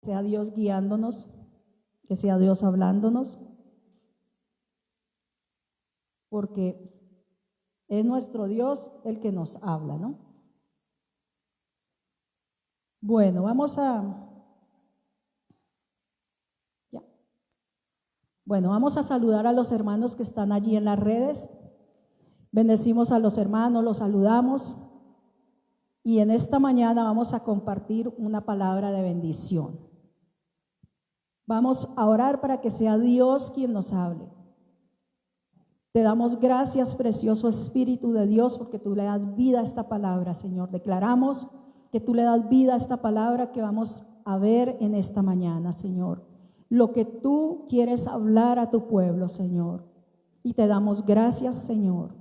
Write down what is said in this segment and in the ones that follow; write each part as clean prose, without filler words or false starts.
sea Dios guiándonos, que sea Dios hablándonos, porque es nuestro Dios el que nos habla, ¿no? Bueno, vamos a saludar a los hermanos que están allí en las redes. Bendecimos a los hermanos, los saludamos. Y en esta mañana vamos a compartir una palabra de bendición. Vamos a orar para que sea Dios quien nos hable. Te damos gracias, precioso Espíritu de Dios, porque tú le das vida a esta palabra, Señor. Declaramos que tú le das vida a esta palabra que vamos a ver en esta mañana, Señor. Lo que tú quieres hablar a tu pueblo, Señor. Y te damos gracias, Señor.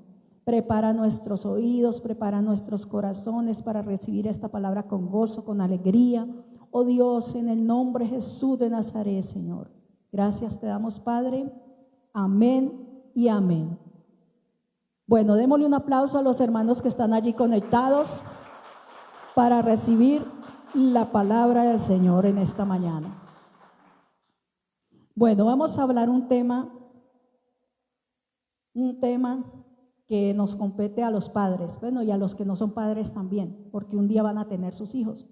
Prepara nuestros oídos, prepara nuestros corazones para recibir esta palabra con gozo, con alegría. Oh Dios, en el nombre de Jesús de Nazaret, Señor. Gracias te damos, Padre. Amén y amén. Bueno, démosle un aplauso a los hermanos que están allí conectados para recibir la palabra del Señor en esta mañana. Bueno, vamos a hablar un tema que nos compete a los padres, bueno, y a los que no son padres también, porque un día van a tener sus hijos.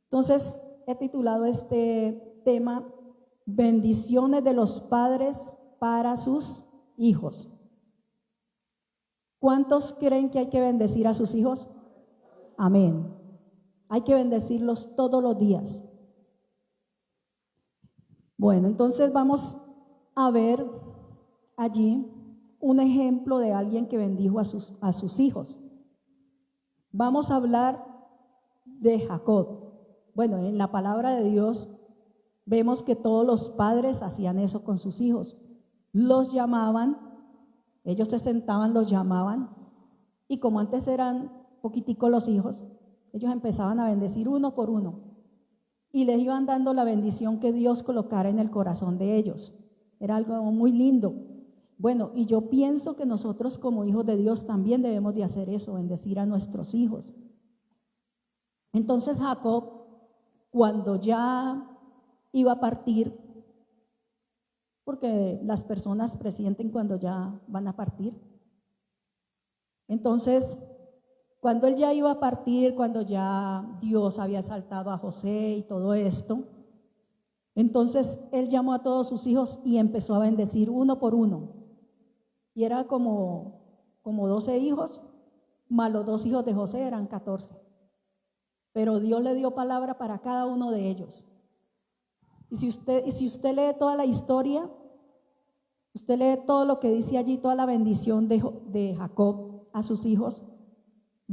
Entonces, he titulado este tema, bendiciones de los padres para sus hijos. ¿Cuántos creen que hay que bendecir a sus hijos? Amén. Hay que bendecirlos todos los días. Bueno, entonces vamos a ver allí un ejemplo de alguien que bendijo a sus hijos. Vamos a hablar de Jacob. Bueno, en la palabra de Dios vemos que todos los padres hacían eso con sus hijos. Los llamaban, ellos se sentaban, los llamaban, y como antes eran poquiticos los hijos, ellos empezaban a bendecir uno por uno y les iban dando la bendición que Dios colocara en el corazón de ellos. Era algo muy lindo. Bueno, y yo pienso que nosotros como hijos de Dios también debemos de hacer eso, bendecir a nuestros hijos. Entonces Jacob, cuando ya iba a partir, porque las personas presienten cuando ya van a partir, entonces cuando él ya iba a partir, cuando ya Dios había exaltado a José y todo esto, entonces él llamó a todos sus hijos y empezó a bendecir uno por uno. Y era como 12 hijos, más los 2 hijos de José eran 14. Pero Dios le dio palabra para cada uno de ellos. Y si usted lee toda la historia, usted lee todo lo que dice allí, toda la bendición de Jacob a sus hijos,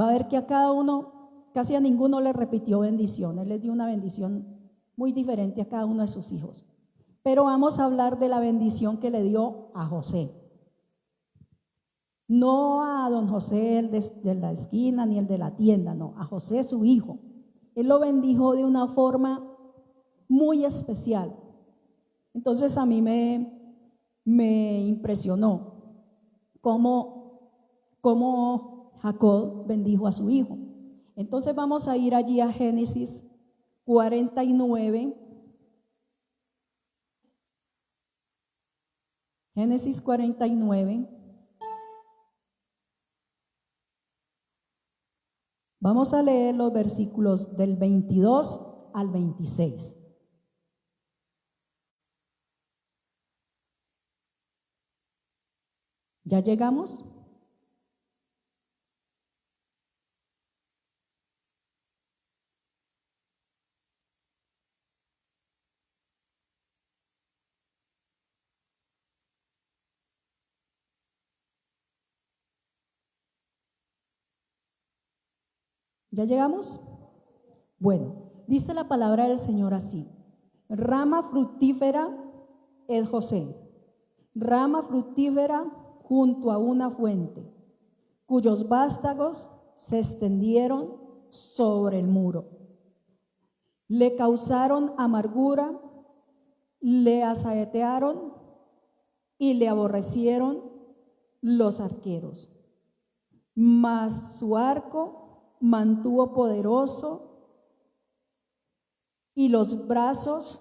va a ver que a cada uno, casi a ninguno le repitió bendición. Él les dio una bendición muy diferente a cada uno de sus hijos. Pero vamos a hablar de la bendición que le dio a José. No a don José, el de la esquina, ni el de la tienda, no, a José su hijo. Él lo bendijo de una forma muy especial. Entonces a mí me impresionó cómo Jacob bendijo a su hijo. Entonces vamos a ir allí a Génesis 49. Génesis 49. Vamos a leer los versículos del 22 al 26. ¿Ya llegamos? ¿Ya llegamos? Bueno, dice la palabra del Señor así: rama fructífera es José, rama fructífera junto a una fuente, cuyos vástagos se extendieron sobre el muro. Le causaron amargura, le asaetearon y le aborrecieron los arqueros. Mas su arco mantuvo poderoso y los brazos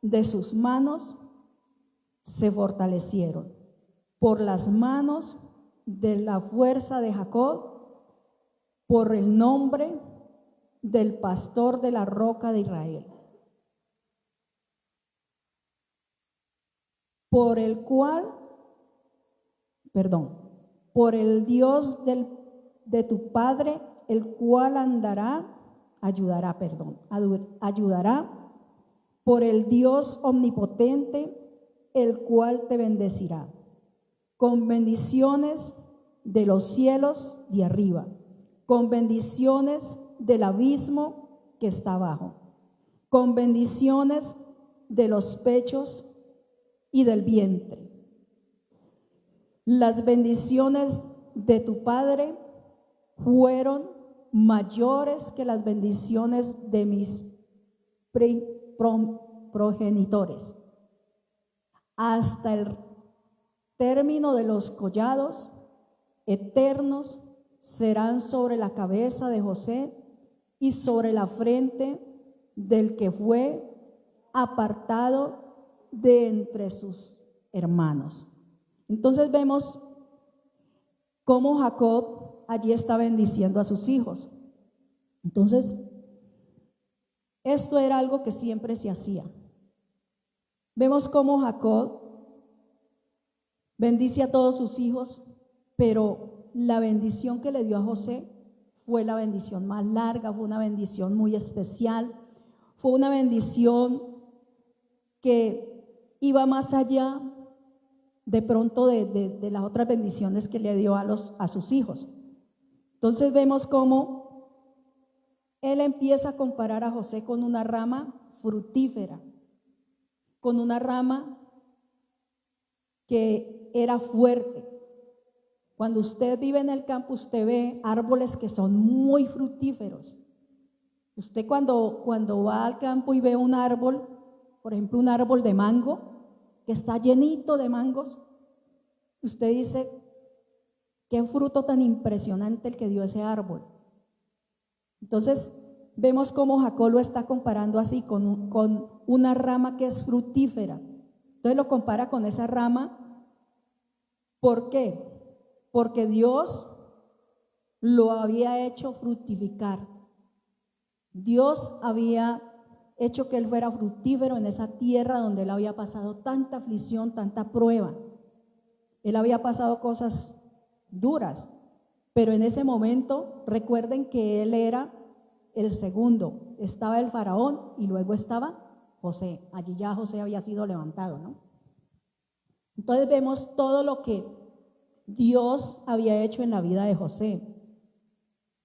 de sus manos se fortalecieron por las manos de la fuerza de Jacob, por el nombre del pastor de la roca de Israel, por el Dios de tu padre, el cual ayudará, por el Dios omnipotente, el cual te bendecirá, con bendiciones de los cielos de arriba, con bendiciones del abismo que está abajo, con bendiciones de los pechos y del vientre. Las bendiciones de tu padre fueron mayores que las bendiciones de mis progenitores. Hasta el término de los collados eternos serán sobre la cabeza de José y sobre la frente del que fue apartado de entre sus hermanos. Entonces vemos cómo Jacob allí está bendiciendo a sus hijos. Entonces, esto era algo que siempre se hacía. Vemos cómo Jacob bendice a todos sus hijos, pero la bendición que le dio a José fue la bendición más larga, fue una bendición muy especial, fue una bendición que iba más allá de pronto de las otras bendiciones que le dio a sus hijos. Entonces vemos cómo él empieza a comparar a José con una rama fructífera, con una rama que era fuerte. Cuando usted vive en el campo, usted ve árboles que son muy fructíferos. Usted cuando va al campo y ve un árbol, por ejemplo un árbol de mango, que está llenito de mangos, usted dice, qué fruto tan impresionante el que dio ese árbol. Entonces vemos cómo Jacob lo está comparando así con una rama que es fructífera. Entonces lo compara con esa rama. ¿Por qué? Porque Dios lo había hecho fructificar. Dios había hecho que él fuera fructífero en esa tierra donde él había pasado tanta aflicción, tanta prueba. Él había pasado cosas duras, pero en ese momento recuerden que él era el segundo. Estaba el faraón y luego estaba José. Allí ya José había sido levantado, ¿no? Entonces vemos todo lo que Dios había hecho en la vida de José.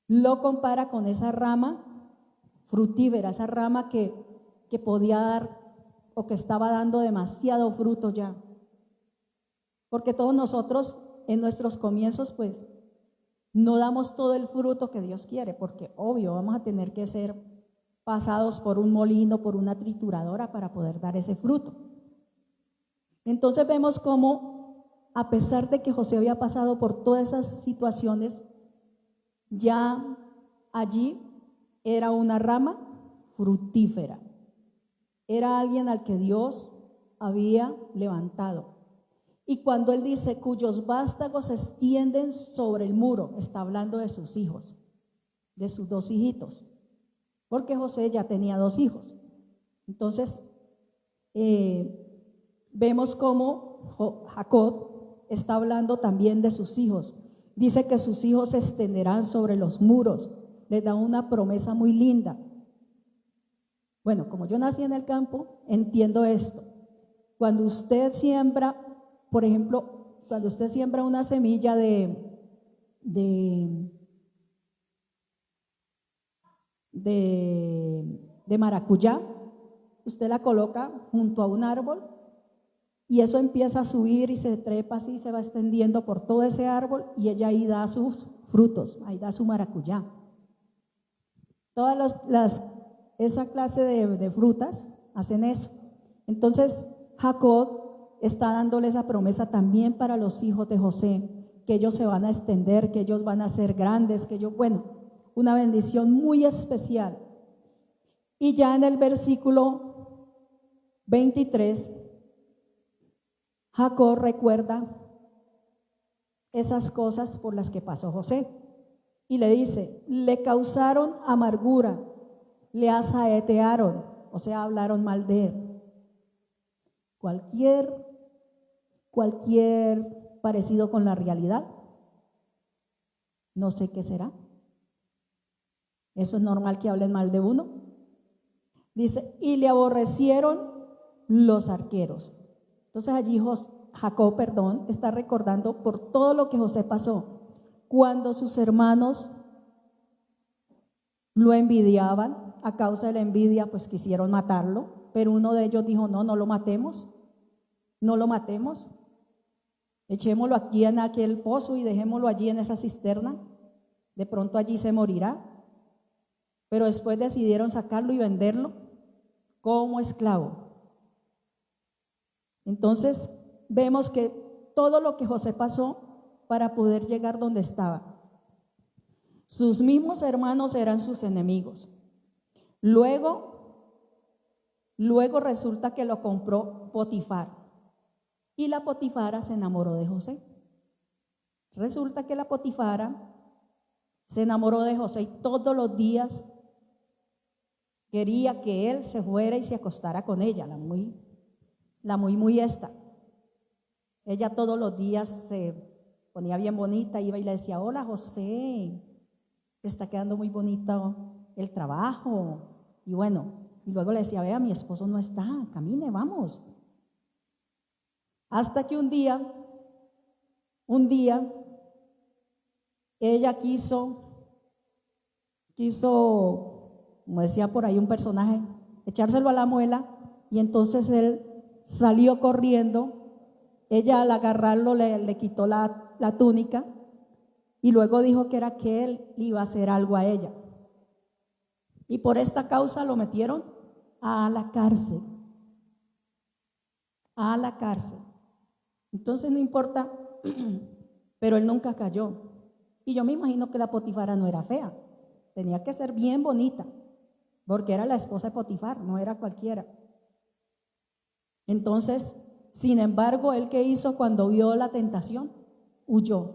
Lo compara con esa rama fructífera, esa rama que podía dar o que estaba dando demasiado fruto ya. Porque todos nosotros en nuestros comienzos pues no damos todo el fruto que Dios quiere, porque obvio vamos a tener que ser pasados por un molino, por una trituradora para poder dar ese fruto. Entonces vemos cómo a pesar de que José había pasado por todas esas situaciones, ya allí era una rama fructífera. Era alguien al que Dios había levantado. Y cuando él dice, cuyos vástagos se extienden sobre el muro, está hablando de sus hijos, de sus dos hijitos, porque José ya tenía dos hijos. Entonces, vemos cómo Jacob está hablando también de sus hijos. Dice que sus hijos se extenderán sobre los muros. Les da una promesa muy linda. Bueno, como yo nací en el campo, entiendo esto. Cuando usted siembra, por ejemplo, cuando usted siembra una semilla de maracuyá, usted la coloca junto a un árbol y eso empieza a subir y se trepa así, se va extendiendo por todo ese árbol y ella ahí da sus frutos, ahí da su maracuyá. Todas esa clase de frutas hacen eso. Entonces Jacob está dándole esa promesa también para los hijos de José, que ellos se van a extender, que ellos van a ser grandes, que ellos, bueno, una bendición muy especial. Y ya en el versículo 23, Jacob recuerda esas cosas por las que pasó José. Y le dice, le causaron amargura, le asaetearon, o sea, hablaron mal de él. Cualquier parecido con la realidad, no sé qué será. Eso es normal que hablen mal de uno. Dice, y le aborrecieron los arqueros. Entonces allí Jacob, está recordando por todo lo que José pasó. Cuando sus hermanos lo envidiaban, a causa de la envidia, pues quisieron matarlo, pero uno de ellos dijo, no lo matemos, echémoslo aquí en aquel pozo y dejémoslo allí en esa cisterna, de pronto allí se morirá. Pero después decidieron sacarlo y venderlo como esclavo. Entonces vemos que todo lo que José pasó para poder llegar donde estaba. Sus mismos hermanos eran sus enemigos. Luego resulta que lo compró Potifar. Y la Potifara se enamoró de José. Resulta que la Potifara se enamoró de José y todos los días quería que él se fuera y se acostara con ella, la muy esta. Ella todos los días se ponía bien bonita, iba y le decía, hola José, te está quedando muy bonito el trabajo. Y bueno, y luego le decía, vea, mi esposo no está, camine, vamos. Hasta que un día, ella quiso, como decía por ahí un personaje, echárselo a la muela, y entonces él salió corriendo. Ella al agarrarlo le quitó la túnica y luego dijo que era que él le iba a hacer algo a ella. Y por esta causa lo metieron a la cárcel. Entonces no importa, pero él nunca cayó. Y yo me imagino que la Potifara no era fea, tenía que ser bien bonita, porque era la esposa de Potifar, no era cualquiera. Entonces, sin embargo, ¿él qué hizo cuando vio la tentación? Huyó.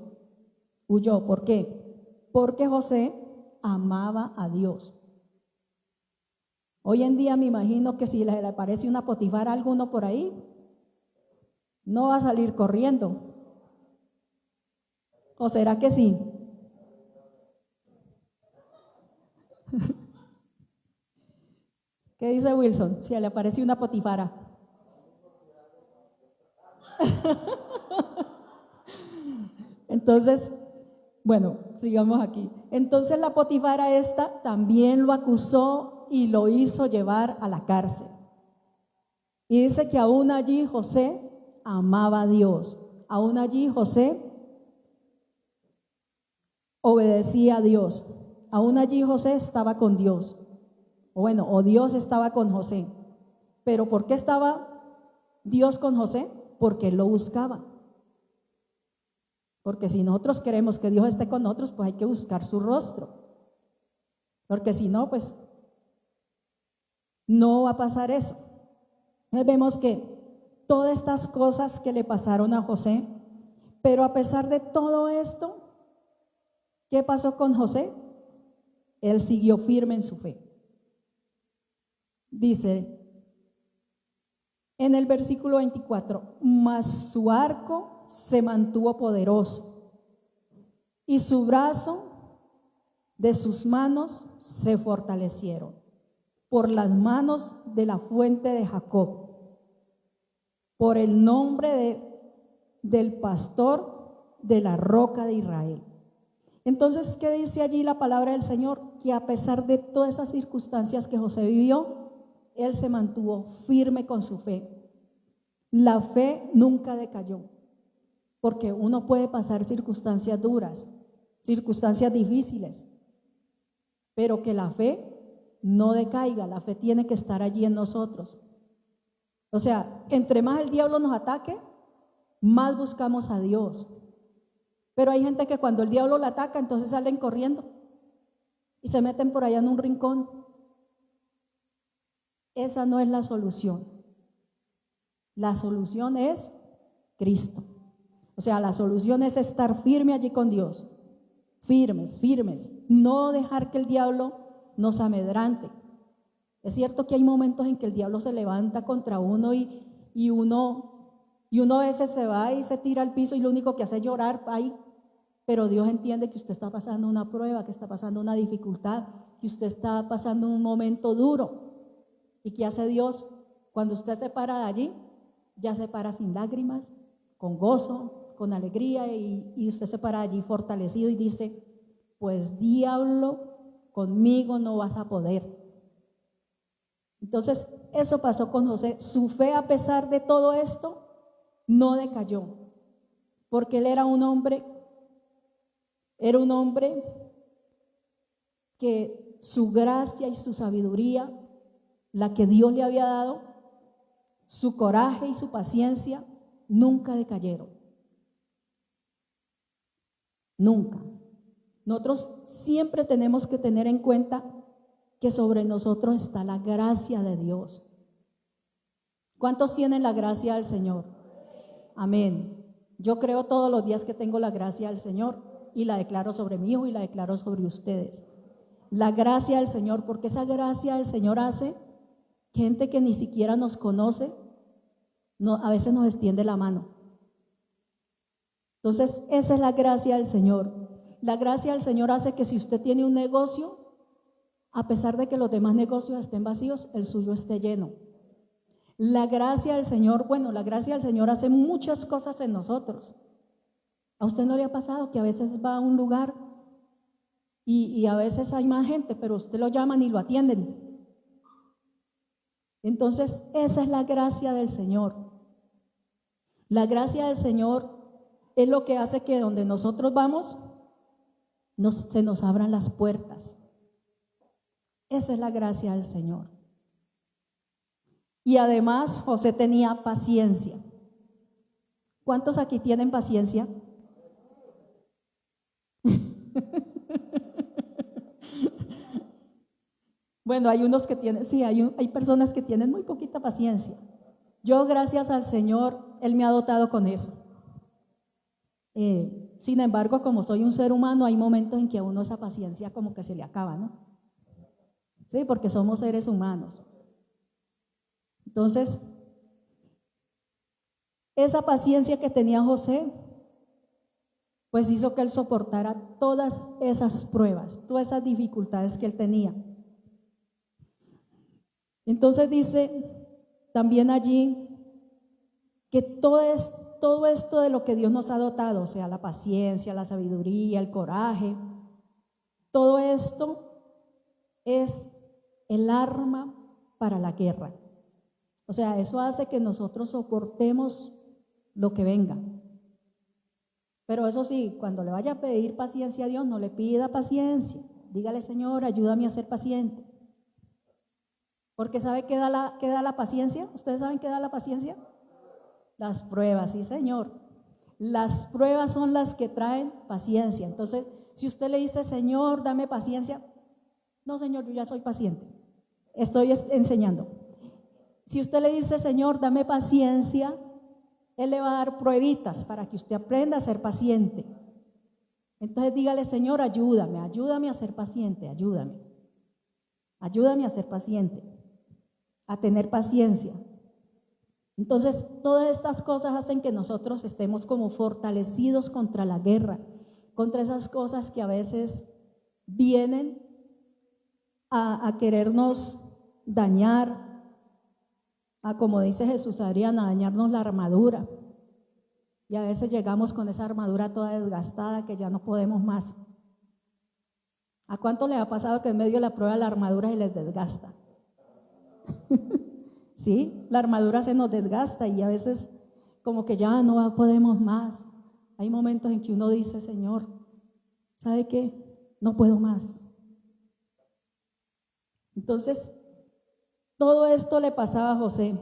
¿Por qué? Porque José amaba a Dios. Hoy en día me imagino que si le aparece una Potifar a alguno por ahí, no va a salir corriendo. ¿O será que sí? ¿Qué dice Wilson? Si le aparece una Potifara. Entonces, bueno, sigamos aquí. Entonces la Potifara esta también lo acusó y lo hizo llevar a la cárcel. Y dice que aún allí José amaba a Dios. Aún allí José obedecía a Dios. Aún allí José estaba con Dios. O Dios estaba con José. ¿Pero por qué estaba Dios con José? Porque él lo buscaba. Porque si nosotros queremos que Dios esté con nosotros, pues hay que buscar su rostro. Porque si no, pues no va a pasar eso. Entonces vemos que todas estas cosas que le pasaron a José, pero a pesar de todo esto, ¿qué pasó con José? Él siguió firme en su fe. Dice en el versículo 24, mas su arco se mantuvo poderoso y su brazo de sus manos se fortalecieron por las manos de la fuente de Jacob, por el nombre del pastor de la roca de Israel. Entonces, ¿qué dice allí la palabra del Señor? Que a pesar de todas esas circunstancias que José vivió, él se mantuvo firme con su fe. La fe nunca decayó, porque uno puede pasar circunstancias duras, circunstancias difíciles, pero que la fe no decaiga, la fe tiene que estar allí en nosotros. O sea, entre más el diablo nos ataque, más buscamos a Dios. Pero hay gente que cuando el diablo la ataca, entonces salen corriendo y se meten por allá en un rincón. Esa no es la solución. La solución es Cristo. O sea, la solución es estar firme allí con Dios. Firmes, firmes. No dejar que el diablo nos amedrante. Es cierto que hay momentos en que el diablo se levanta contra uno y uno a veces se va y se tira al piso y lo único que hace es llorar ahí. Pero Dios entiende que usted está pasando una prueba, que está pasando una dificultad, que usted está pasando un momento duro. ¿Y qué hace Dios? Cuando usted se para de allí, ya se para sin lágrimas, con gozo, con alegría, y usted se para allí fortalecido y dice, pues diablo, conmigo no vas a poder. Entonces, eso pasó con José. Su fe, a pesar de todo esto, no decayó, porque él era un hombre que su gracia y su sabiduría, la que Dios le había dado, su coraje y su paciencia, nunca decayeron. Nunca. Nosotros siempre tenemos que tener en cuenta que sobre nosotros está la gracia de Dios. ¿Cuántos tienen la gracia del Señor? Amén. Yo creo todos los días que tengo la gracia del Señor y la declaro sobre mi hijo y la declaro sobre ustedes. La gracia del Señor, porque esa gracia del Señor hace que gente que ni siquiera nos conoce, a veces nos extiende la mano. Entonces, esa es la gracia del Señor. La gracia del Señor hace que si usted tiene un negocio, a pesar de que los demás negocios estén vacíos, el suyo esté lleno. La gracia del Señor, la gracia del Señor hace muchas cosas en nosotros. ¿A usted no le ha pasado que a veces va a un lugar y a veces hay más gente, pero usted lo llaman y lo atienden? Entonces, esa es la gracia del Señor. La gracia del Señor es lo que hace que donde nosotros vamos, se nos abran las puertas. Esa es la gracia del Señor. Y además, José tenía paciencia. ¿Cuántos aquí tienen paciencia? Bueno, hay unos que tienen, sí, hay personas que tienen muy poquita paciencia. Yo, gracias al Señor, Él me ha dotado con eso. Sin embargo, como soy un ser humano, hay momentos en que a uno esa paciencia como que se le acaba, ¿no? Sí, porque somos seres humanos. Entonces, esa paciencia que tenía José, pues hizo que él soportara todas esas pruebas, todas esas dificultades que él tenía. Entonces dice también allí que todo esto de lo que Dios nos ha dotado, o sea, la paciencia, la sabiduría, el coraje, todo esto es el arma para la guerra. O sea, eso hace que nosotros soportemos lo que venga. Pero eso sí, cuando le vaya a pedir paciencia a Dios, no le pida paciencia. Dígale, Señor, ayúdame a ser paciente. Porque ¿sabe qué da la paciencia? ¿Ustedes saben qué da la paciencia? Las pruebas, sí, Señor. Las pruebas son las que traen paciencia. Entonces, si usted le dice, Señor, dame paciencia, no, Señor, yo ya soy paciente. Estoy enseñando. Si usted le dice, Señor, dame paciencia, Él le va a dar pruebitas para que usted aprenda a ser paciente. Entonces dígale, Señor, ayúdame a ser paciente, ayúdame a ser paciente, a tener paciencia. Entonces, todas estas cosas hacen que nosotros estemos como fortalecidos contra la guerra, contra esas cosas que a veces vienen a querernos dañar, como dice Jesús Adriana, a dañarnos la armadura. Y a veces llegamos con esa armadura toda desgastada que ya no podemos más. ¿A cuánto le ha pasado que en medio de la prueba la armadura se les desgasta? Sí, la armadura se nos desgasta y a veces como que ya no podemos más. Hay momentos en que uno dice, Señor, ¿sabe qué? No puedo más. Entonces, todo esto le pasaba a José.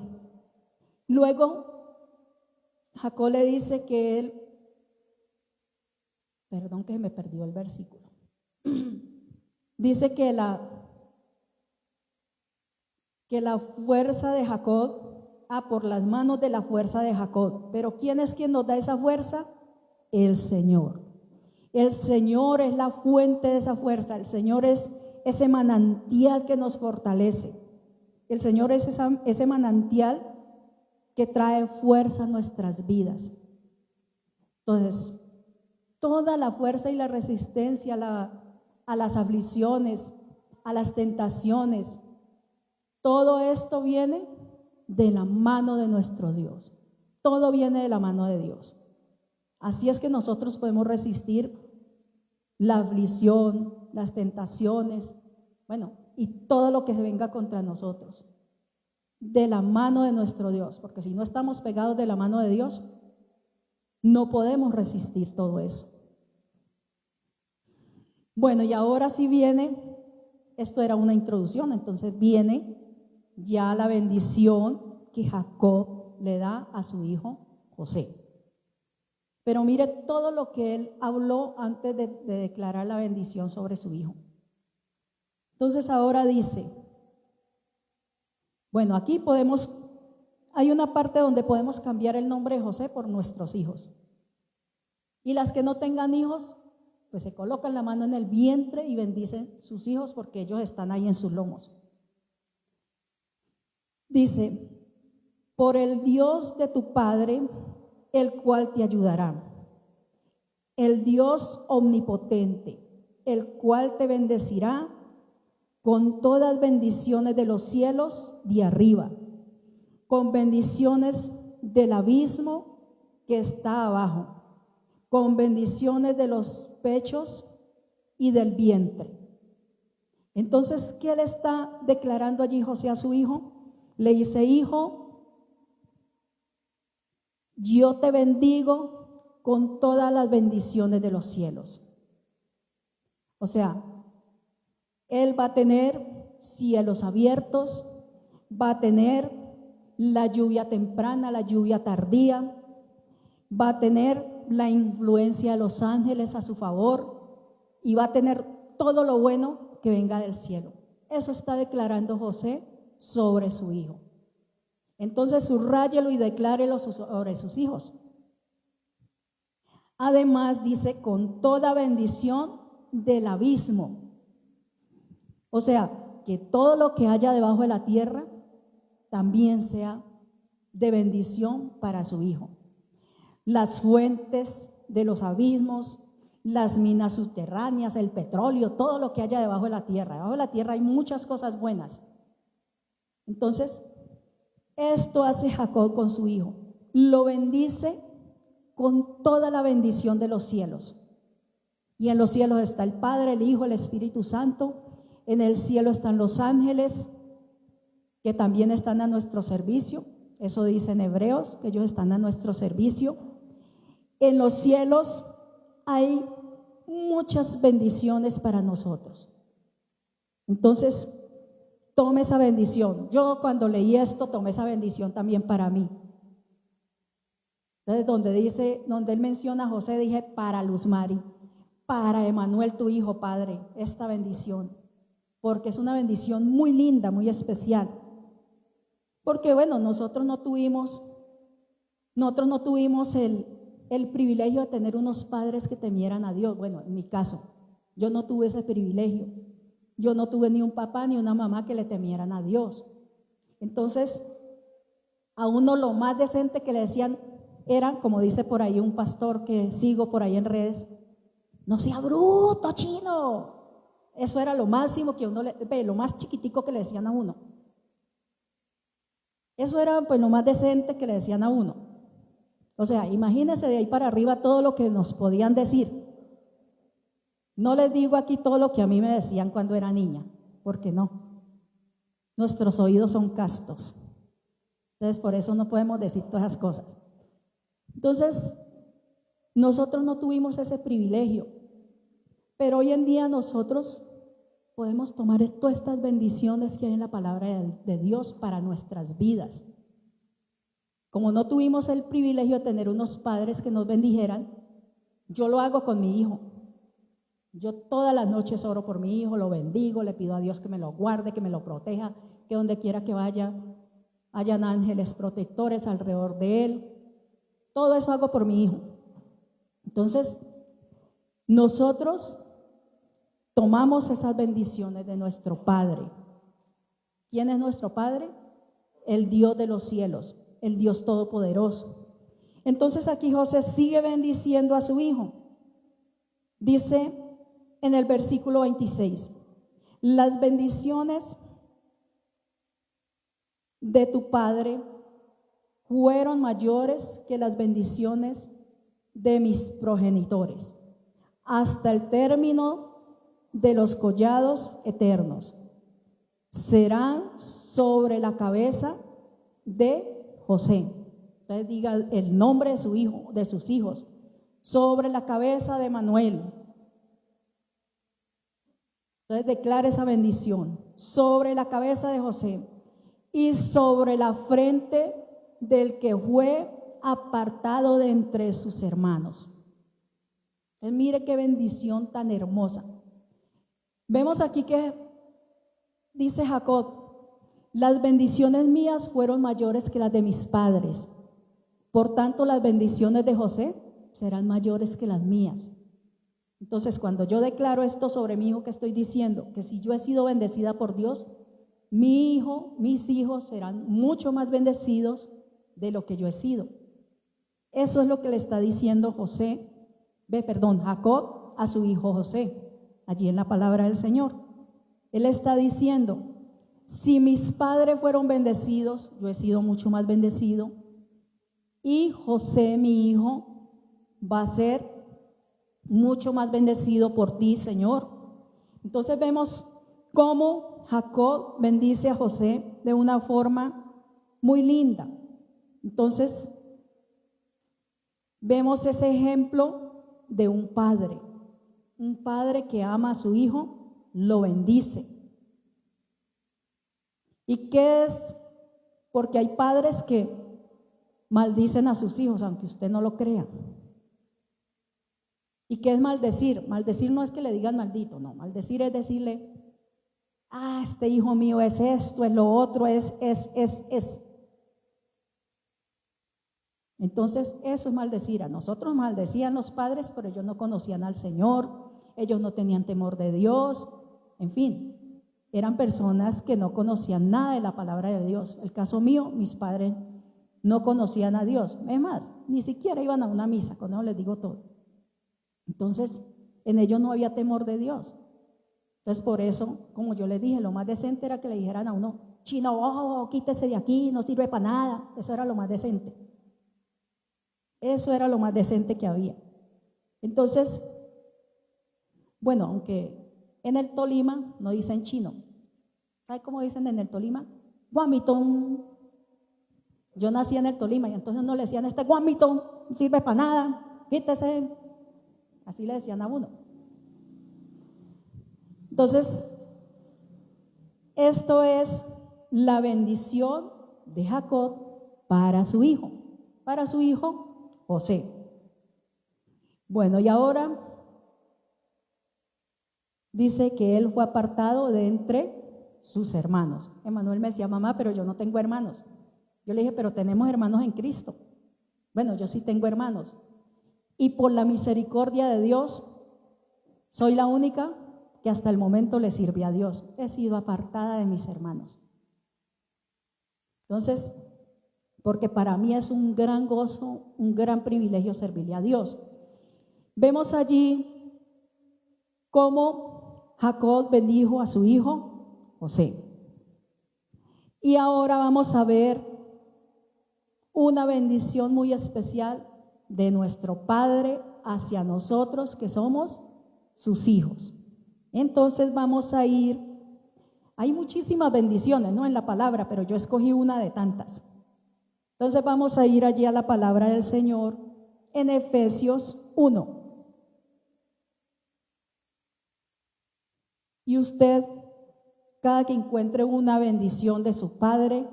Luego, Jacob le dice que él, perdón que me perdió el versículo, dice que que la fuerza de Jacob, por las manos de la fuerza de Jacob. Pero ¿quién es quien nos da esa fuerza? El Señor. El Señor es la fuente de esa fuerza. El Señor es ese manantial que nos fortalece. El Señor es ese manantial que trae fuerza a nuestras vidas. Entonces, toda la fuerza y la resistencia a las aflicciones, a las tentaciones, todo esto viene de la mano de nuestro Dios. Todo viene de la mano de Dios. Así es que nosotros podemos resistir la aflicción, las tentaciones, y todo lo que se venga contra nosotros, de la mano de nuestro Dios, porque si no estamos pegados de la mano de Dios, no podemos resistir todo eso. Bueno, y ahora sí viene, esto era una introducción, entonces viene ya la bendición que Jacob le da a su hijo José. Pero mire todo lo que él habló antes de declarar la bendición sobre su hijo. Entonces ahora dice, bueno, aquí hay una parte donde podemos cambiar el nombre de José por nuestros hijos. Y las que no tengan hijos, pues se colocan la mano en el vientre y bendicen sus hijos porque ellos están ahí en sus lomos. Dice, por el Dios de tu padre, el cual te ayudará, el Dios omnipotente, el cual te bendecirá con todas bendiciones de los cielos de arriba, con bendiciones del abismo que está abajo, con bendiciones de los pechos y del vientre. Entonces, ¿qué le está declarando allí José a su hijo? Le dice, hijo, yo te bendigo con todas las bendiciones de los cielos. O sea, él va a tener cielos abiertos, va a tener la lluvia temprana, la lluvia tardía, va a tener la influencia de los ángeles a su favor y va a tener todo lo bueno que venga del cielo. Eso está declarando José sobre su hijo. Entonces subráyelo y declárelo sobre sus hijos. Además dice, con toda bendición del abismo. O sea, que todo lo que haya debajo de la tierra también sea de bendición para su hijo. Las fuentes de los abismos, las minas subterráneas, el petróleo, todo lo que haya debajo de la tierra. Debajo de la tierra hay muchas cosas buenas. Entonces, esto hace Jacob con su hijo. Lo bendice con toda la bendición de los cielos. Y en los cielos está el Padre, el Hijo, el Espíritu Santo. En el cielo están los ángeles, que también están a nuestro servicio. Eso dice en Hebreos, que ellos están a nuestro servicio. En los cielos hay muchas bendiciones para nosotros. Entonces, tome esa bendición. Yo cuando leí esto, tomé esa bendición también para mí. Entonces, donde él menciona a José, dije, para Luz Mari, para Emanuel, tu hijo, Padre, esta bendición. Porque es una bendición muy linda, muy especial. Porque bueno, nosotros no tuvimos el privilegio de tener unos padres que temieran a Dios. Bueno, en mi caso, yo no tuve ese privilegio. Yo no tuve ni un papá ni una mamá que le temieran a Dios. Entonces, a uno lo más decente que le decían era, como dice por ahí un pastor que sigo por ahí en redes, no sea bruto, chino. Eso era lo máximo que uno lo más chiquitico que le decían a uno. Eso era pues lo más decente que le decían a uno. O sea, imagínense de ahí para arriba todo lo que nos podían decir. No les digo aquí todo lo que a mí me decían cuando era niña, porque no. Nuestros oídos son castos. Entonces, por eso no podemos decir todas esas cosas. Entonces, nosotros no tuvimos ese privilegio, pero hoy en día nosotros podemos tomar todas estas bendiciones que hay en la palabra de Dios para nuestras vidas. Como no tuvimos el privilegio de tener unos padres que nos bendijeran, yo lo hago con mi hijo. Yo todas las noches oro por mi hijo, lo bendigo, le pido a Dios que me lo guarde, que me lo proteja, que donde quiera que vaya, hayan ángeles protectores alrededor de él. Todo eso hago por mi hijo. Entonces, nosotros tomamos esas bendiciones de nuestro Padre. ¿Quién es nuestro Padre? El Dios de los cielos, el Dios todopoderoso. Entonces aquí José sigue bendiciendo a su hijo. Dice en el versículo 26, las bendiciones de tu padre fueron mayores que las bendiciones de mis progenitores, hasta el término de los collados eternos. Serán sobre la cabeza de José. Entonces diga el nombre de su hijo, de sus hijos, sobre la cabeza de Manuel. Entonces declara esa bendición sobre la cabeza de José y sobre la frente del que fue apartado de entre sus hermanos. Entonces mire qué bendición tan hermosa. Vemos aquí que dice Jacob, las bendiciones mías fueron mayores que las de mis padres. Por tanto, las bendiciones de José serán mayores que las mías. Entonces, cuando yo declaro esto sobre mi hijo, que estoy diciendo que si yo he sido bendecida por Dios, mi hijo, mis hijos serán mucho más bendecidos de lo que yo he sido. Eso es lo que le está diciendo Jacob a su hijo José, allí en la palabra del Señor. Él está diciendo, si mis padres fueron bendecidos, yo he sido mucho más bendecido, y José, mi hijo, va a ser mucho más bendecido por ti, Señor. Entonces vemos cómo Jacob bendice a José de una forma muy linda. Entonces vemos ese ejemplo de un padre que ama a su hijo, lo bendice. ¿Y qué es? Porque hay padres que maldicen a sus hijos, aunque usted no lo crea. ¿Y qué es maldecir? Maldecir no es que le digan maldito, no. Maldecir es decirle, este hijo mío es esto, es lo otro, es. Entonces, eso es maldecir. A nosotros maldecían los padres, pero ellos no conocían al Señor, ellos no tenían temor de Dios, en fin, eran personas que no conocían nada de la palabra de Dios. El caso mío, mis padres no conocían a Dios, es más, ni siquiera iban a una misa, con eso les digo todo. Entonces, en ellos no había temor de Dios. Entonces, por eso, como yo les dije, lo más decente era que le dijeran a uno, chino, quítese de aquí, no sirve para nada. Eso era lo más decente. Eso era lo más decente que había. Entonces, bueno, aunque en el Tolima no dicen chino. ¿Sabe cómo dicen en el Tolima? Guamitón. Yo nací en el Tolima y entonces no le decían, guamitón no sirve para nada, quítese. Así le decían a uno. Entonces, esto es la bendición de Jacob para su hijo José. Bueno, y ahora dice que él fue apartado de entre sus hermanos. Emanuel me decía, mamá, pero yo no tengo hermanos. Yo le dije, pero tenemos hermanos en Cristo. Bueno, yo sí tengo hermanos. Y por la misericordia de Dios, soy la única que hasta el momento le sirve a Dios. He sido apartada de mis hermanos. Entonces, porque para mí es un gran gozo, un gran privilegio servirle a Dios. Vemos allí cómo Jacob bendijo a su hijo José. Y ahora vamos a ver una bendición muy especial de nuestro Padre hacia nosotros que somos sus hijos. Entonces vamos a ir, hay muchísimas bendiciones, ¿no?, en la palabra, pero yo escogí una de tantas. Entonces vamos a ir allí a la palabra del Señor en Efesios 1. Y usted, cada que encuentre una bendición de su Padre,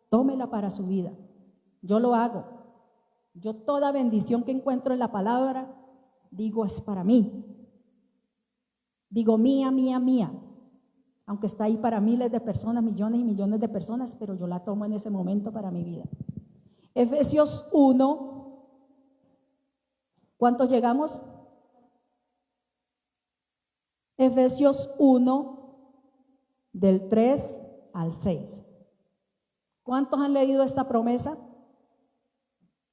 tómela para su vida. Yo lo hago. Yo toda bendición que encuentro en la palabra, digo, es para mí. Digo, mía, mía, mía. aunque está ahí para miles de personas, millones y millones de personas, pero yo la tomo en ese momento para mi vida. Efesios 1, ¿cuántos llegamos? Efesios 1, del 3 al 6. ¿Cuántos han leído esta promesa?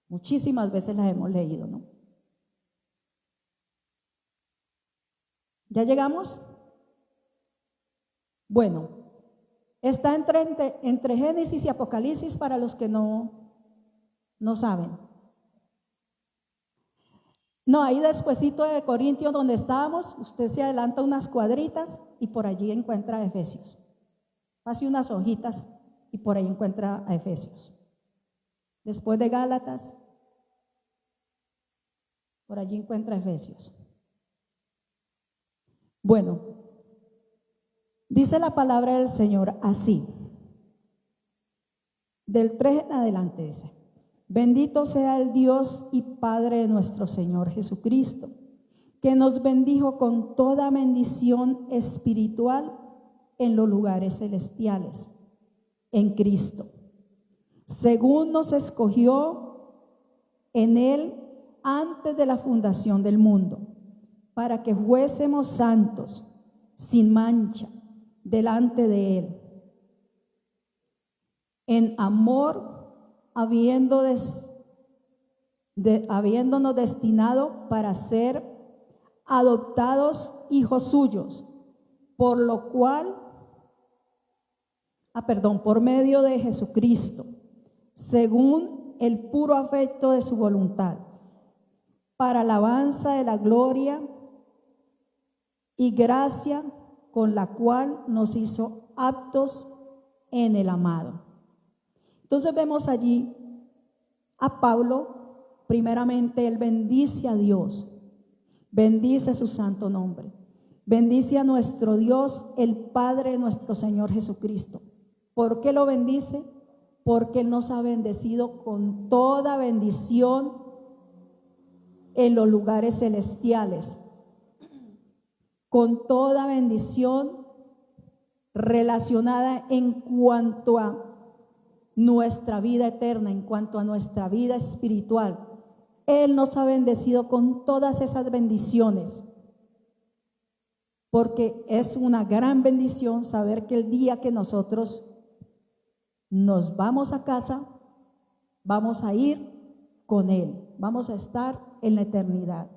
Muchísimas veces la hemos leído, ¿no? ¿Ya llegamos? Bueno, está entre Génesis y Apocalipsis para los que no saben. No, ahí despuesito de Corintios donde estábamos, usted se adelanta unas cuadritas y por allí encuentra a Efesios. Pase unas hojitas y por ahí encuentra a Efesios. Después de Gálatas, por allí encuentra a Efesios. Bueno, dice la palabra del Señor así, del 3 en adelante dice: bendito sea el Dios y Padre de nuestro Señor Jesucristo, que nos bendijo con toda bendición espiritual en los lugares celestiales, en Cristo, según nos escogió en Él antes de la fundación del mundo, para que fuésemos santos, sin mancha, delante de Él. En amor, habiéndonos destinado para ser adoptados hijos suyos, por lo cual, por medio de Jesucristo, según el puro afecto de su voluntad, para alabanza de la gloria y gracia con la cual nos hizo aptos en el amado. Entonces vemos allí a Pablo, primeramente él bendice a Dios, bendice su santo nombre, bendice a nuestro Dios, el Padre de nuestro Señor Jesucristo. ¿Por qué lo bendice? Porque Él nos ha bendecido con toda bendición en los lugares celestiales, con toda bendición relacionada en cuanto a nuestra vida eterna, en cuanto a nuestra vida espiritual. Él nos ha bendecido con todas esas bendiciones, porque es una gran bendición saber que el día que nosotros nos vamos a casa, vamos a ir con Él, vamos a estar en la eternidad.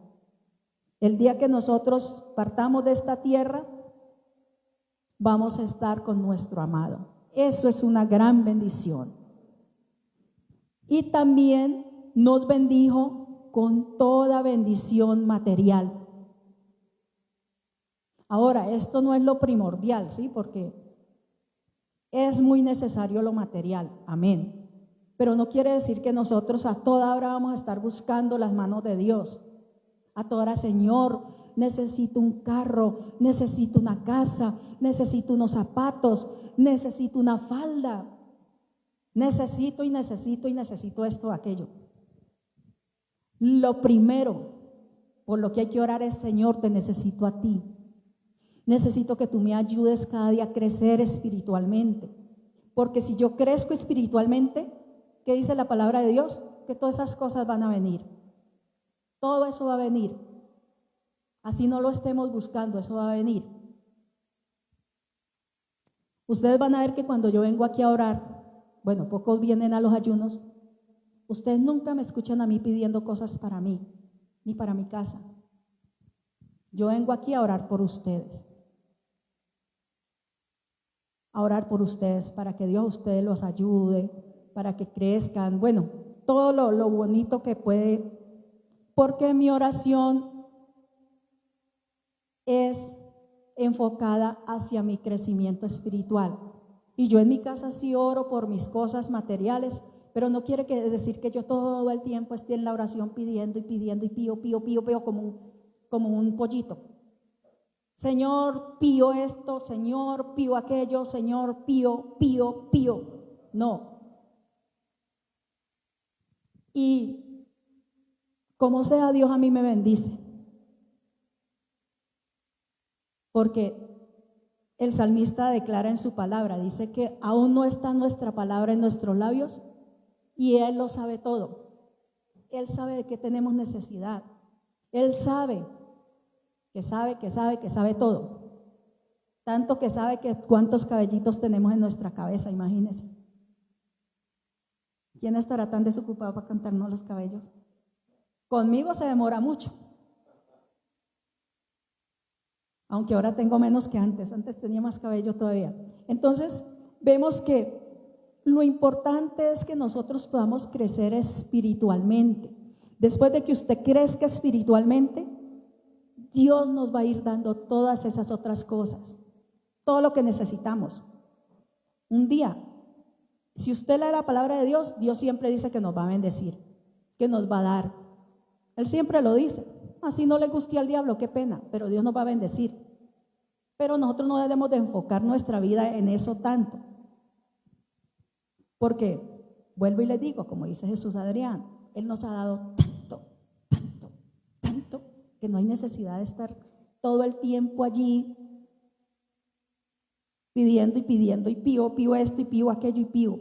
El día que nosotros partamos de esta tierra, vamos a estar con nuestro amado. Eso es una gran bendición. Y también nos bendijo con toda bendición material. Ahora, esto no es lo primordial, ¿sí? Porque es muy necesario lo material, amén. Pero no quiere decir que nosotros a toda hora vamos a estar buscando las manos de Dios. A toda hora, Señor, necesito un carro, necesito una casa, necesito unos zapatos, necesito una falda, necesito esto, aquello. Lo primero por lo que hay que orar es: Señor, te necesito a ti. Necesito que tú me ayudes cada día a crecer espiritualmente. Porque si yo crezco espiritualmente, ¿qué dice la palabra de Dios? Que todas esas cosas van a venir. Todo eso va a venir. Así no lo estemos buscando, eso va a venir. Ustedes van a ver que cuando yo vengo aquí a orar, bueno, pocos vienen a los ayunos, ustedes nunca me escuchan a mí pidiendo cosas para mí, ni para mi casa. Yo vengo aquí a orar por ustedes. A orar por ustedes, para que Dios a ustedes los ayude, para que crezcan, bueno, todo lo bonito que puede, porque mi oración es enfocada hacia mi crecimiento espiritual. Y yo en mi casa sí oro por mis cosas materiales, pero no quiere decir que yo todo el tiempo esté en la oración pidiendo y pío como un pollito. Señor, pío esto, Señor, pío aquello, Señor, pío. No. Y como sea, Dios a mí me bendice. Porque el salmista declara en su palabra, dice que aún no está nuestra palabra en nuestros labios y Él lo sabe todo. Él sabe de qué tenemos necesidad. Él sabe que sabe todo. Tanto que sabe que cuántos cabellitos tenemos en nuestra cabeza, imagínense. ¿Quién estará tan desocupado para cantarnos los cabellos? Conmigo se demora mucho. Aunque ahora tengo menos que antes tenía más cabello todavía. Entonces, vemos que lo importante es que nosotros podamos crecer espiritualmente. Después de que usted crezca espiritualmente, Dios nos va a ir dando todas esas otras cosas, todo lo que necesitamos. Un día, si usted lee la palabra de Dios, Dios siempre dice que nos va a bendecir, que nos va a dar. Él siempre lo dice. Así no le guste al diablo, qué pena, pero Dios nos va a bendecir. Pero nosotros no debemos de enfocar nuestra vida en eso tanto. Porque, vuelvo y le digo, como dice Jesús Adrián, Él nos ha dado tanto, que no hay necesidad de estar todo el tiempo allí pidiendo y pío esto y pío aquello y pío.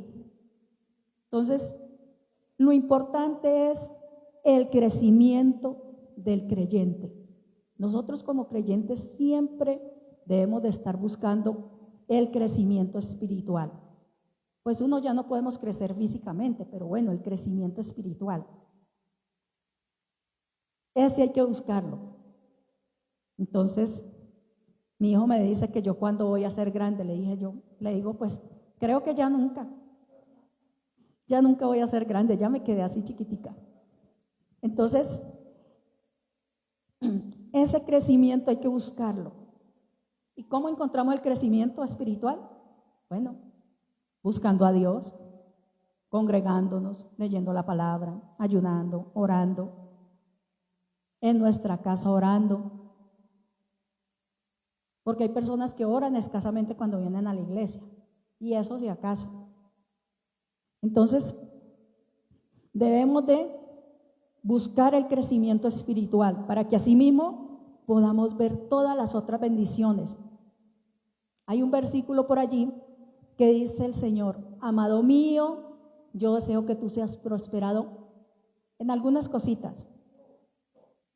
Entonces, lo importante es el crecimiento del creyente. Nosotros como creyentes siempre debemos de estar buscando el crecimiento espiritual. Pues uno ya no podemos crecer físicamente, pero bueno, el crecimiento espiritual. Ese hay que buscarlo. Entonces, mi hijo me dice que yo cuando voy a ser grande, le digo, pues creo que ya nunca voy a ser grande, ya me quedé así chiquitica. Entonces, ese crecimiento hay que buscarlo. ¿Y cómo encontramos el crecimiento espiritual? Bueno, buscando a Dios, congregándonos, leyendo la palabra, ayunando, orando, en nuestra casa orando. Porque hay personas que oran escasamente cuando vienen a la iglesia, y eso si acaso. Entonces, debemos de buscar el crecimiento espiritual para que así mismo podamos ver todas las otras bendiciones. Hay un versículo por allí que dice el Señor: amado mío, yo deseo que tú seas prosperado en algunas cositas.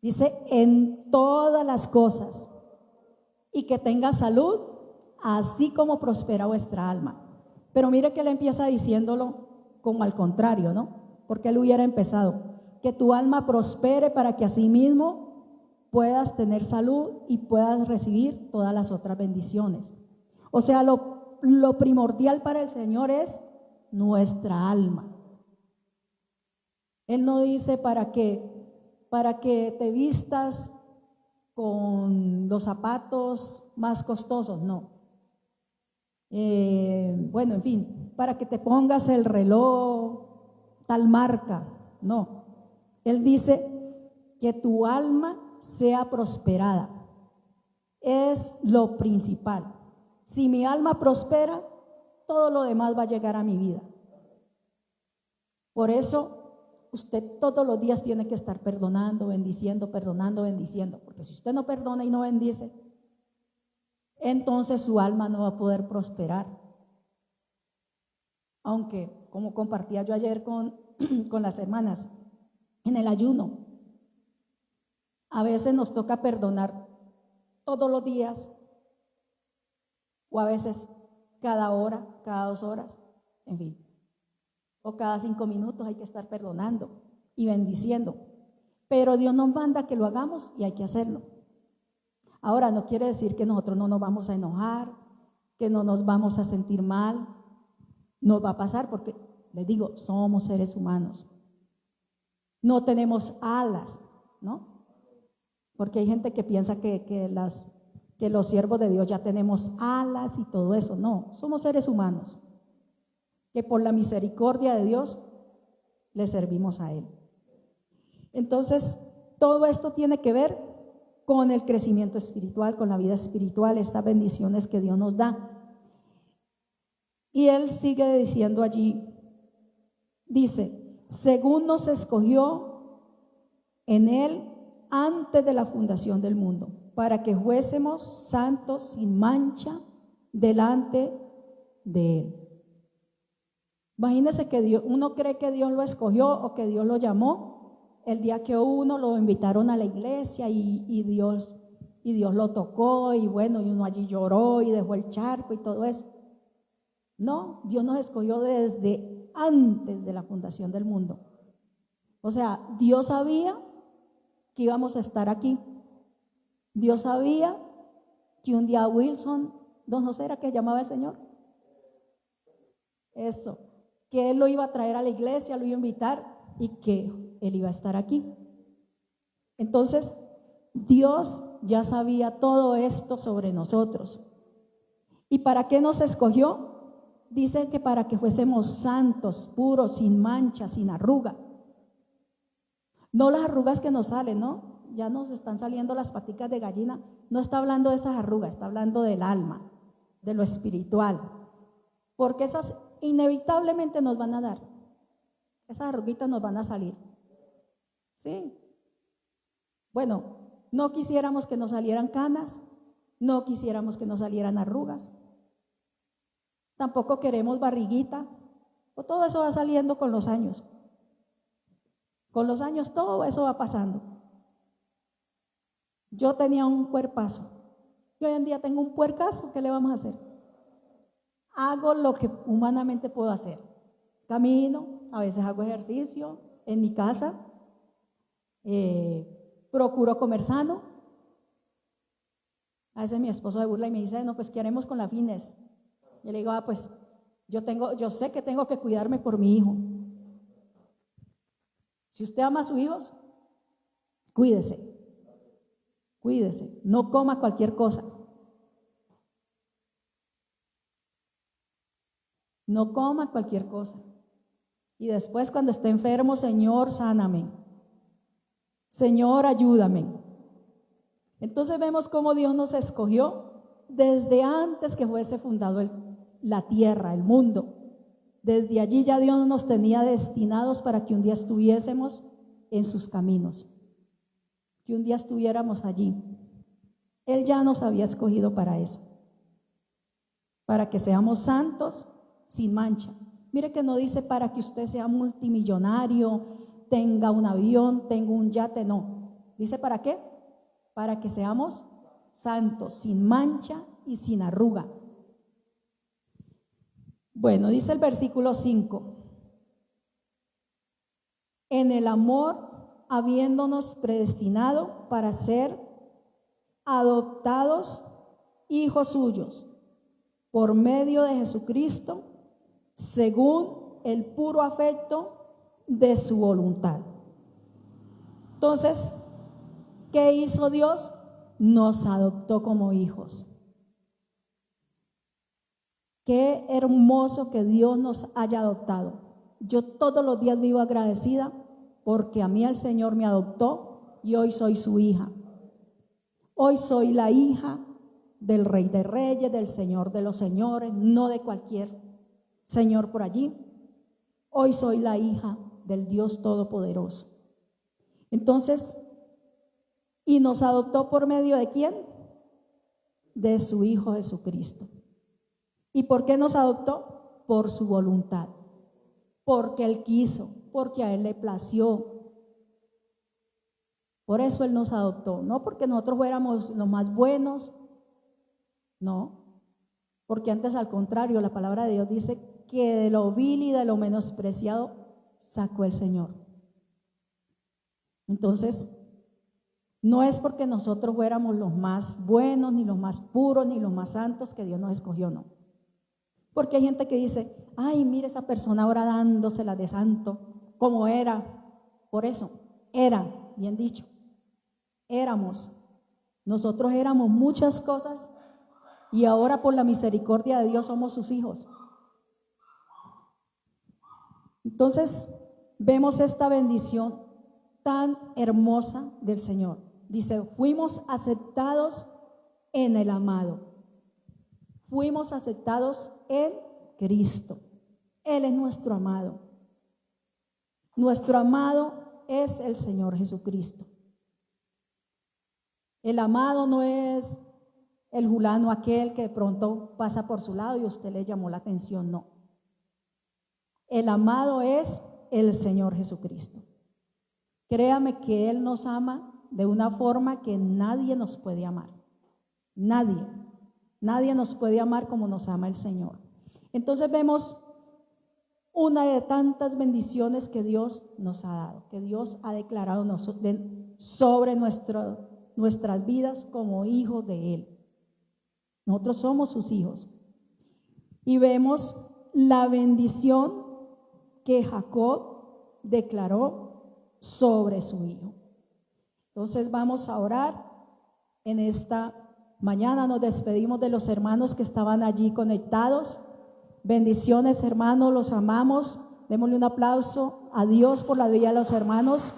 Dice, en todas las cosas, y que tengas salud, así como prospera vuestra alma. Pero mire que él empieza diciéndolo como al contrario, ¿no? Porque él hubiera empezado: que tu alma prospere para que así mismo puedas tener salud y puedas recibir todas las otras bendiciones. O sea, lo primordial para el Señor es nuestra alma. Él no dice para que te vistas con los zapatos más costosos, no. Bueno, en fin, para que te pongas el reloj tal marca, no. Él dice que tu alma sea prosperada. Es lo principal. Si mi alma prospera, todo lo demás va a llegar a mi vida. Por eso usted todos los días tiene que estar perdonando, bendiciendo, porque si usted no perdona y no bendice, entonces su alma no va a poder prosperar. Aunque, como compartía yo ayer con las hermanas, en el ayuno, a veces nos toca perdonar todos los días, o a veces cada hora, cada 2 horas, en fin, o cada 5 minutos hay que estar perdonando y bendiciendo. Pero Dios nos manda que lo hagamos y hay que hacerlo. Ahora, no quiere decir que nosotros no nos vamos a enojar, que no nos vamos a sentir mal. Nos va a pasar porque, les digo, somos seres humanos. No tenemos alas, ¿no? Porque hay gente que piensa que los siervos de Dios ya tenemos alas y todo eso. No, somos seres humanos que por la misericordia de Dios le servimos a Él. Entonces, todo esto tiene que ver con el crecimiento espiritual, con la vida espiritual, estas bendiciones que Dios nos da. Y Él sigue diciendo allí, dice, según nos escogió en Él antes de la fundación del mundo, para que fuésemos santos sin mancha delante de Él. Imagínense que Dios, uno cree que Dios lo escogió o que Dios lo llamó el día que uno lo invitaron a la iglesia y Dios lo tocó y bueno, y uno allí lloró y dejó el charco y todo eso. No, Dios nos escogió desde antes de la fundación del mundo. O sea, Dios sabía que íbamos a estar aquí. Dios sabía que un día Wilson, don José era que llamaba el Señor. Eso, que Él lo iba a traer a la iglesia, lo iba a invitar y que Él iba a estar aquí. Entonces, Dios ya sabía todo esto sobre nosotros. ¿Y para qué nos escogió? Dice que para que fuésemos santos, puros, sin mancha, sin arruga. No las arrugas que nos salen, ¿no? Ya nos están saliendo las paticas de gallina. No está hablando de esas arrugas, está hablando del alma, de lo espiritual. Porque esas inevitablemente nos van a dar. Esas arruguitas nos van a salir. ¿Sí? Bueno, no quisiéramos que nos salieran canas, no quisiéramos que nos salieran arrugas. Tampoco queremos barriguita, o todo eso va saliendo con los años. Con los años todo eso va pasando. Yo tenía un cuerpazo y hoy en día tengo un puercazo. ¿Qué le vamos a hacer? Hago lo que humanamente puedo hacer. Camino, a veces hago ejercicio en mi casa, procuro comer sano. A veces mi esposo se burla y me dice, no, pues ¿qué haremos con la fitness? Yo le digo, pues yo sé que tengo que cuidarme por mi hijo. Si usted ama a sus hijos, cuídese, no coma cualquier cosa. No coma cualquier cosa. Y después cuando esté enfermo, Señor, sáname. Señor, ayúdame. Entonces vemos cómo Dios nos escogió desde antes que fuese fundado la tierra, el mundo. Desde allí ya Dios nos tenía destinados para que un día estuviésemos en sus caminos, que un día estuviéramos allí. Él ya nos había escogido para eso, para que seamos santos sin mancha. Mire que no dice para que usted sea multimillonario, tenga un avión, tenga un yate, no. Dice ¿para qué? Para que seamos santos, sin mancha y sin arruga. Bueno, dice el versículo 5. En el amor, habiéndonos predestinado para ser adoptados hijos suyos por medio de Jesucristo, según el puro afecto de su voluntad. Entonces, ¿qué hizo Dios? Nos adoptó como hijos. Qué hermoso que Dios nos haya adoptado. Yo todos los días vivo agradecida porque a mí el Señor me adoptó y hoy soy su hija. Hoy soy la hija del Rey de Reyes, del Señor de los Señores, no de cualquier señor por allí. Hoy soy la hija del Dios Todopoderoso. Entonces, ¿y nos adoptó por medio de quién? De su Hijo Jesucristo. ¿Y por qué nos adoptó? Por su voluntad, porque Él quiso, porque a Él le plació. Por eso Él nos adoptó, no porque nosotros fuéramos los más buenos, no, porque antes al contrario, la palabra de Dios dice que de lo vil y de lo menospreciado sacó el Señor. Entonces, no es porque nosotros fuéramos los más buenos, ni los más puros, ni los más santos que Dios nos escogió, no. Porque hay gente que dice, ay, mire esa persona ahora dándosela de santo, como era. Por eso, era, bien dicho, éramos. Nosotros éramos muchas cosas y ahora por la misericordia de Dios somos sus hijos. Entonces, vemos esta bendición tan hermosa del Señor. Dice, fuimos aceptados en el amado. Fuimos aceptados en Cristo. Él es nuestro amado. Nuestro amado es el Señor Jesucristo. El amado no es el fulano aquel que de pronto pasa por su lado y usted le llamó la atención, no. El amado es el Señor Jesucristo. Créame que Él nos ama de una forma que nadie nos puede amar. Nadie nos puede amar como nos ama el Señor. Entonces vemos una de tantas bendiciones que Dios nos ha dado, que Dios ha declarado sobre nuestras vidas como hijos de Él. Nosotros somos sus hijos. Y vemos la bendición que Jacob declaró sobre su hijo. Entonces vamos a orar. En esta mañana nos despedimos de los hermanos que estaban allí conectados. Bendiciones, hermanos, los amamos. Démosle un aplauso a Dios por la vida de los hermanos.